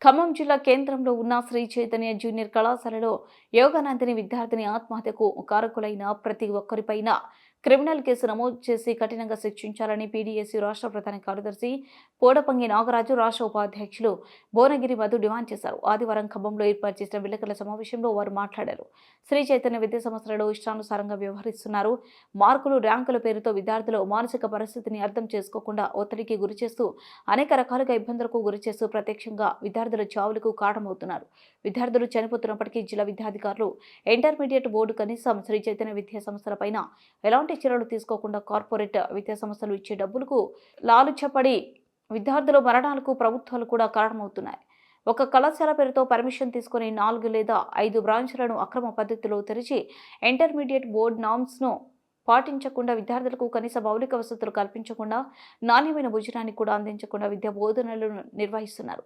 ఖమ్మం జిల్లా కేంద్రంలో ఉన్న శ్రీ చైతన్య జూనియర్ కళాశాలలో యోగానందిని విద్యార్థిని ఆత్మహత్యకు కారకులైన ప్రతి ఒక్కరిపైన క్రిమినల్ కేసు నమోదు చేసి కఠినంగా శిక్షించాలని పీడీఎస్యూ రాష్ట్ర ప్రధాన కార్యదర్శి పోడపంగి నాగరాజు, రాష్ట్ర ఉపాధ్యక్షులు భువనగిరి మధు డిమాండ్ చేశారు. ఆదివారం ఖమ్మంలో ఏర్పాటు చేసిన విలేకరుల సమావేశంలో వారు మాట్లాడారు. శ్రీ చైతన్య విద్యా సంస్థలలో ఇష్టానుసారంగా వ్యవహరిస్తున్నారు. మార్కులు, ర్యాంకుల పేరుతో విద్యార్థుల మానసిక పరిస్థితిని అర్థం చేసుకోకుండా ఒత్తిడికి గురిచేస్తూ అనేక రకాలుగా ఇబ్బందులకు గురిచేస్తూ ప్రత్యక్షంగా విద్యార్థుల చావులకు కారణమవుతున్నారు. విద్యార్థులు చనిపోతున్నప్పటికీ జిల్లా విద్యాధికారులు, ఇంటర్మీడియట్ బోర్డు కనీసం శ్రీ చైతన్య విద్యా సంస్థలపైన ఎలాంటి చర్యలు తీసుకోకుండా కార్పొరేట్ విద్యా సంస్థలు ఇచ్చే డబ్బులకు లాలుచపడి విద్యార్థుల మరణాలకు ప్రభుత్వాలు కూడా కారణమవుతున్నాయి. ఒక కళాశాల పేరుతో పర్మిషన్ తీసుకుని 4 లేదా 5 బ్రాంచ్లను అక్రమ పద్ధతిలో తెరిచి ఇంటర్మీడియట్ బోర్డు నామ్స్ను పాటించకుండా, విద్యార్థులకు కనీస మౌలిక వసతులు కల్పించకుండా, నాణ్యమైన భోజనాన్ని కూడా అందించకుండా విద్యా బోధనలను నిర్వహిస్తున్నారు.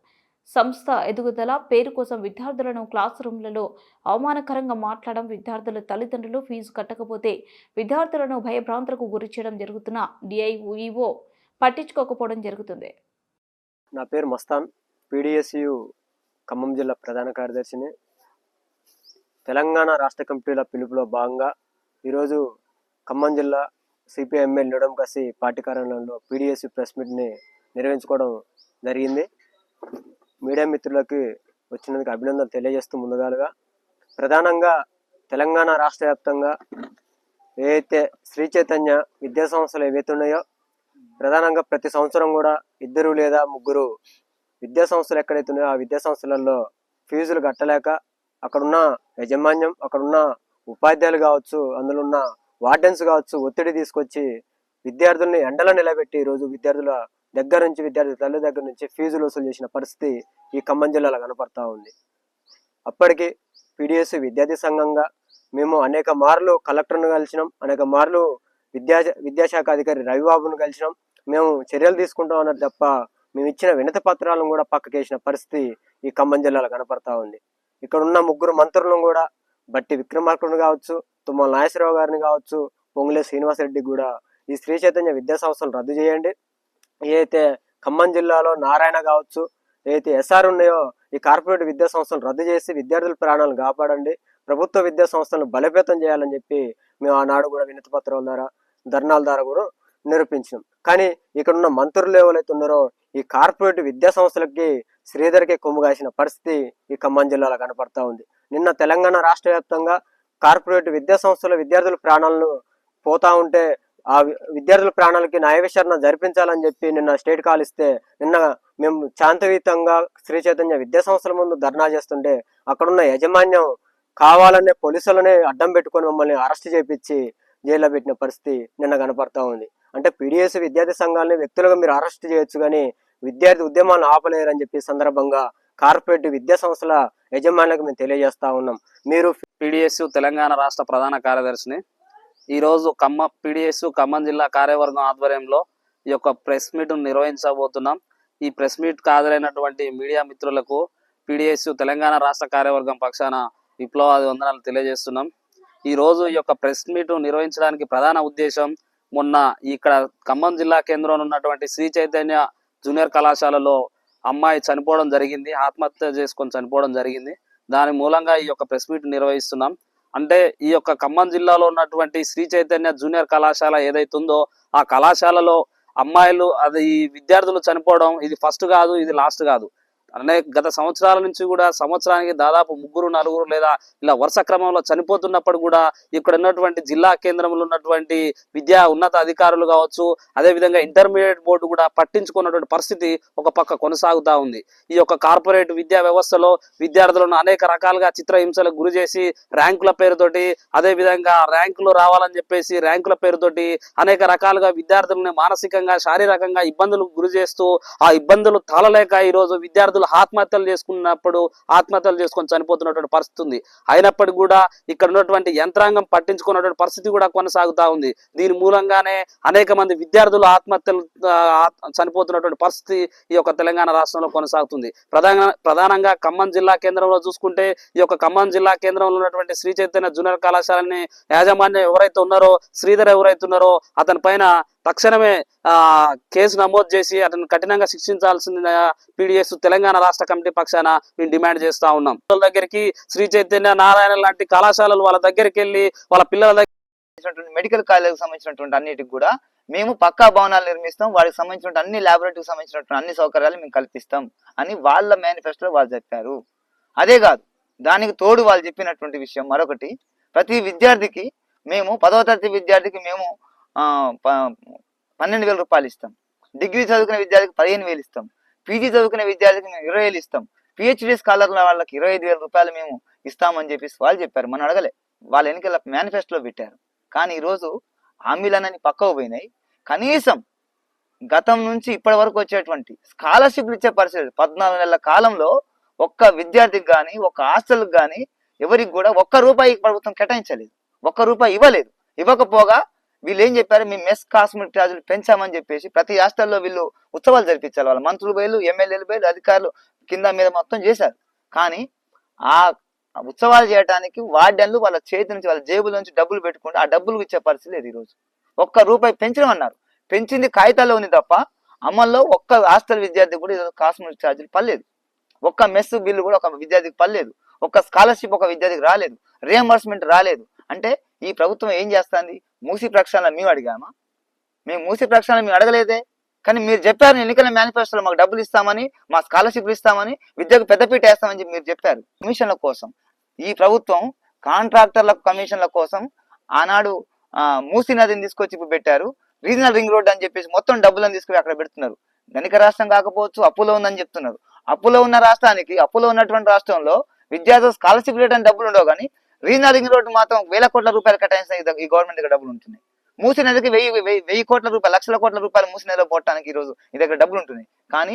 సంస్థ ఎదుగుదల పేరు కోసం విద్యార్థులను క్లాస్ రూమ్లలో అవమానకరంగా మాట్లాడడం, విద్యార్థుల తల్లిదండ్రులు ఫీజు కట్టకపోతే విద్యార్థులను భయభ్రాంతులకు గురి చేయడం జరుగుతున్న డిఐఈఓ పట్టించుకోకపోవడం జరుగుతుంది. నా పేరు మస్తాన్, పీడీఎస్యూ ఖమ్మం జిల్లా ప్రధాన కార్యదర్శిని. తెలంగాణ రాష్ట్ర కమిటీల పిలుపులో భాగంగా ఈరోజు ఖమ్మం జిల్లా సిపిఎంఎల్ నిడమకసి పార్టీ కార్యాలయంలో పీడీఎస్యూ ప్రెస్ మీట్ని నిర్వహించుకోవడం జరిగింది. మీడియా మిత్రులకి వచ్చినందుకు అభినందనలు తెలియజేస్తూ ముందుగాలుగా ప్రధానంగా తెలంగాణ రాష్ట్ర వ్యాప్తంగా ఏదైతే శ్రీ చైతన్య విద్యా సంస్థలు ఏవైతే ఉన్నాయో, ప్రధానంగా ప్రతి సంవత్సరం కూడా 2 లేదా 3 విద్యా సంస్థలు ఎక్కడైతే ఉన్నాయో ఆ విద్యా సంస్థలలో ఫీజులు కట్టలేక అక్కడున్న యాజమాన్యం, అక్కడున్న ఉపాధ్యాయులు కావచ్చు, అందులో ఉన్న వార్డెన్స్ కావచ్చు, ఒత్తిడి తీసుకొచ్చి విద్యార్థుల్ని ఎండలో నిలబెట్టి ఈరోజు విద్యార్థుల దగ్గర నుంచి, విద్యార్థుల తల్లి దగ్గర నుంచి ఫీజులు వసూలు చేసిన పరిస్థితి ఈ ఖమ్మం జిల్లాలో కనపడతా ఉంది. అప్పటికి పీడీఎస్యూ విద్యార్థి సంఘంగా మేము అనేక మార్లు కలెక్టర్ను కలిసినాం, అనేక మార్లు విద్యాశాఖ అధికారి రవిబాబును కలిసినాం. మేము చర్యలు తీసుకుంటాం అన్నది తప్ప మేము ఇచ్చిన వినతి పత్రాలను కూడా పక్కకేసిన పరిస్థితి ఈ ఖమ్మం జిల్లాలో కనపడతా ఉంది. ఇక్కడ ఉన్న 3 మంత్రులను కూడా, బట్టి విక్రమార్కుడిని కావచ్చు, తుమ్మల నాగేశ్వరరావు గారిని కావచ్చు, పొంగులే శ్రీనివాసరెడ్డికి కూడా ఈ శ్రీ చైతన్య విద్యా సంస్థలు రద్దు చేయండి. ఏదైతే ఖమ్మం జిల్లాలో నారాయణ కావచ్చు, ఏదైతే ఎస్ఆర్ ఉన్నాయో ఈ కార్పొరేట్ విద్యా సంస్థలు రద్దు చేసి విద్యార్థుల ప్రాణాలను కాపాడండి, ప్రభుత్వ విద్యా సంస్థలను బలోపేతం చేయాలని చెప్పి మేము ఆనాడు కూడా వినతి పత్రాల ద్వారా, ధర్నాల ద్వారా కూడా నిరూపించినాం. కానీ ఇక్కడ ఉన్న మంత్రులు ఎవరైతే ఉన్నారో ఈ కార్పొరేట్ విద్యా సంస్థలకి శ్రీధర్కి కొమ్ముగాసిన పరిస్థితి ఈ ఖమ్మం జిల్లాలో కనపడతా ఉంది. నిన్న తెలంగాణ రాష్ట్ర వ్యాప్తంగా కార్పొరేట్ విద్యా సంస్థల విద్యార్థుల ప్రాణాలను పోతా ఉంటే ఆ విద్యార్థుల ప్రాణాలకి న్యాయ విచారణ జరిపించాలని చెప్పి నిన్న స్టేట్ కాల్ ఇస్తే, నిన్న మేము శాంతియుతంగా శ్రీ చైతన్య విద్యా సంస్థల ముందు ధర్నా చేస్తుంటే అక్కడున్న యాజమాన్యం కావాలనే పోలీసులనే అడ్డం పెట్టుకొని మమ్మల్ని అరెస్ట్ చేపించి జైల్లో పెట్టిన పరిస్థితి నిన్న కనపడతా ఉంది. అంటే పీడీఎస్ విద్యార్థి సంఘాలని వ్యక్తులుగా మీరు అరెస్ట్ చేయొచ్చు కానీ విద్యార్థి ఉద్యమాలను ఆపలేరని చెప్పి సందర్భంగా కార్పొరేట్ విద్యా సంస్థల యజమానులకు మేము తెలియజేస్తా ఉన్నాం. మీరు పీడీఎస్యూ తెలంగాణ రాష్ట్ర ప్రధాన కార్యదర్శిని. ఈరోజు పీడీఎస్యూ ఖమ్మం జిల్లా కార్యవర్గం ఆధ్వర్యంలో ఈ యొక్క ప్రెస్ మీట్ నిర్వహించబోతున్నాం. ఈ ప్రెస్ మీట్ హాజరైనటువంటి మీడియా మిత్రులకు పీడీఎస్యూ తెలంగాణ రాష్ట్ర కార్యవర్గం పక్షాన విప్లవాది వందనాలు తెలియజేస్తున్నాం. ఈ రోజు ఈ యొక్క ప్రెస్ మీట్ నిర్వహించడానికి ప్రధాన ఉద్దేశం, మొన్న ఇక్కడ ఖమ్మం జిల్లా కేంద్రంలో ఉన్నటువంటి శ్రీ చైతన్య జూనియర్ కళాశాలలో అమ్మాయి చనిపోవడం జరిగింది, ఆత్మహత్య చేసుకొని చనిపోవడం జరిగింది. దాని మూలంగా ఈ యొక్క ప్రెస్ మీట్ నిర్వహిస్తున్నాం. అంటే ఈ యొక్క ఖమ్మం జిల్లాలో ఉన్నటువంటి శ్రీ చైతన్య జూనియర్ కళాశాల ఏదైతే ఉందో ఆ కళాశాలలో అమ్మాయిలు, అది విద్యార్థులు చనిపోవడం ఇది ఫస్ట్ కాదు, ఇది లాస్ట్ కాదు. గత సంవత్సరాల నుంచి కూడా సంవత్సరానికి దాదాపు 3, 4 లేదా ఇలా వరుస క్రమంలో చనిపోతున్నప్పుడు కూడా ఇక్కడ ఉన్నటువంటి జిల్లా కేంద్రంలో ఉన్నటువంటి విద్యా ఉన్నత అధికారులు కావచ్చు, అదేవిధంగా ఇంటర్మీడియట్ బోర్డు కూడా పట్టించుకున్నటువంటి పరిస్థితి ఒక పక్క కొనసాగుతూ ఉంది. ఈ యొక్క కార్పొరేట్ విద్యా వ్యవస్థలో విద్యార్థులను అనేక రకాలుగా చిత్రహింసలకు గురి చేసి ర్యాంకుల పేరుతోటి, అదేవిధంగా ర్యాంకులు రావాలని చెప్పేసి ర్యాంకుల పేరుతోటి అనేక రకాలుగా విద్యార్థులను మానసికంగా, శారీరకంగా ఇబ్బందులకు గురి చేస్తూ ఆ ఇబ్బందులు తాళలేక ఈరోజు విద్యార్థులు ఆత్మహత్యలు చేసుకొని చనిపోతున్నటువంటి పరిస్థితి ఉంది. అయినప్పటికీ కూడా ఇక్కడ ఉన్నటువంటి యంత్రాంగం పట్టించుకున్నటువంటి పరిస్థితి కూడా కొనసాగుతా ఉంది. దీని మూలంగానే అనేక మంది విద్యార్థులు చనిపోతున్నటువంటి పరిస్థితి ఈ యొక్క తెలంగాణ రాష్ట్రంలో కొనసాగుతుంది. ప్రధానంగా ఖమ్మం జిల్లా కేంద్రంలో చూసుకుంటే ఈ యొక్క ఖమ్మం జిల్లా కేంద్రంలో ఉన్నటువంటి శ్రీ చైతన్య జూనియర్ కళాశాలని యాజమాన్యం ఎవరైతే ఉన్నారో, శ్రీధర్ ఎవరైతే ఉన్నారో అతని పైన తక్షణమే కేసు నమోదు చేసి అతను కఠినంగా శిక్షించాల్సిందిగా పీడిఎస్ తెలంగాణ రాష్ట్ర కమిటీ పక్షాన మేము డిమాండ్ చేస్తా ఉన్నాం. వాళ్ళ దగ్గరికి శ్రీ చైతన్య నారాయణ లాంటి కళాశాలలు వాళ్ళ దగ్గరికి వెళ్ళి వాళ్ళ పిల్లల దగ్గర మెడికల్ కాలేజీకి సంబంధించినటువంటి అన్నిటికి కూడా మేము పక్కా భవనాలు నిర్మిస్తాం, వాటికి సంబంధించిన అన్ని ల్యాబొరేటరీకి సంబంధించినటువంటి అన్ని సౌకర్యాలు మేము కల్పిస్తాం అని వాళ్ళ మేనిఫెస్టోలో వాళ్ళు చెప్పారు. అదే కాదు, దానికి తోడు వాళ్ళు చెప్పినటువంటి విషయం మరొకటి, ప్రతి విద్యార్థికి మేము 10వ తరగతి విద్యార్థికి మేము 12,000 రూపాయలు ఇస్తాం, డిగ్రీ చదువుకునే విద్యార్థికి 15,000 ఇస్తాం, పీజీ చదువుకునే విద్యార్థికి మేము 20,000 ఇస్తాం, పిహెచ్డి స్కాలర్ల వాళ్ళకి 25,000 రూపాయలు మేము ఇస్తామని చెప్పేసి వాళ్ళు చెప్పారు. మనం అడగలే, వాళ్ళ ఎన్నికల మేనిఫెస్టోలో పెట్టారు. కానీ ఈరోజు హామీలన్నీ పక్కకు పోయినాయి. కనీసం గతం నుంచి ఇప్పటి వరకు వచ్చేటువంటి స్కాలర్షిప్లు ఇచ్చే పరిస్థితి 14 నెలల కాలంలో ఒక్క విద్యార్థికి కానీ ఒక్క హాస్టల్కి కానీ ఎవరికి కూడా ₹1 ప్రభుత్వం కేటాయించలేదు, ₹1 ఇవ్వలేదు. ఇవ్వకపోగా వీళ్ళు ఏం చెప్పారు, మీ మెస్ కాస్మెటిక్ ఛార్జీలు పెంచామని చెప్పేసి ప్రతి హాస్టల్లో వీళ్ళు ఉత్సవాలు జరిపించారు. వాళ్ళ మంత్రులు బయలు, ఎమ్మెల్యేలు బయలు, అధికారులు కింద మీద మొత్తం చేశారు. కానీ ఆ ఉత్సవాలు చేయడానికి వార్డెన్లు వాళ్ళ చేతి నుంచి వాళ్ళ జేబుల నుంచి డబ్బులు పెట్టుకుంటే ఆ డబ్బులు ఇచ్చే పరిస్థితి లేదు. ఈరోజు ₹1 పెంచడం అన్నారు, పెంచింది కాగితాల్లో ఉంది తప్ప అమల్లో ఒక్క హాస్టల్ విద్యార్థి కూడా ఈరోజు కాస్మెటిక్ ఛార్జీలు పర్లేదు, ఒక్క మెస్ బిల్లు కూడా ఒక విద్యార్థికి పర్లేదు, ఒక్క స్కాలర్షిప్ ఒక విద్యార్థికి రాలేదు, రియంబర్స్మెంట్ రాలేదు. అంటే ఈ ప్రభుత్వం ఏం చేస్తుంది? మూసి ప్రక్షాళన మేము అడిగామా? మేము మూసి ప్రక్షాళన మేము అడగలేదే. కానీ మీరు చెప్పారు ఎన్నికల మేనిఫెస్టోలో మాకు డబ్బులు ఇస్తామని, మా స్కాలర్షిప్లు ఇస్తామని, విద్యకు పెద్దపీట వేస్తామని చెప్పి మీరు చెప్పారు. కమిషన్ల కోసం ఈ ప్రభుత్వం కాంట్రాక్టర్ల కమిషన్ల కోసం ఆనాడు మూసీ నదిని తీసుకొచ్చి ఇప్పుడు పెట్టారు. రీజనల్ రింగ్ రోడ్ అని చెప్పేసి మొత్తం డబ్బులను తీసుకుని అక్కడ పెడుతున్నారు. ధనిక రాష్ట్రం కాకపోవచ్చు, అప్పులో ఉందని చెప్తున్నారు. అప్పులో ఉన్న రాష్ట్రానికి, అప్పులో ఉన్నటువంటి రాష్ట్రంలో విద్యార్థులు స్కాలర్షిప్ రేట్ డబ్బులు ఉండవు, కానీ రీజనల్ రింగ్ రోడ్ మాత్రం ₹1,000 కోట్ల కేటాయించిన ఈ గవర్నమెంట్ దగ్గర డబ్బులు ఉంటున్నాయి. మూసీ నదికి 1,000 కోట్ల రూపాయలు, లక్షల కోట్ల రూపాయలు మూసీ నదిలో పోవడానికి ఈరోజు ఈ దగ్గర డబ్బులు ఉంటున్నాయి. కానీ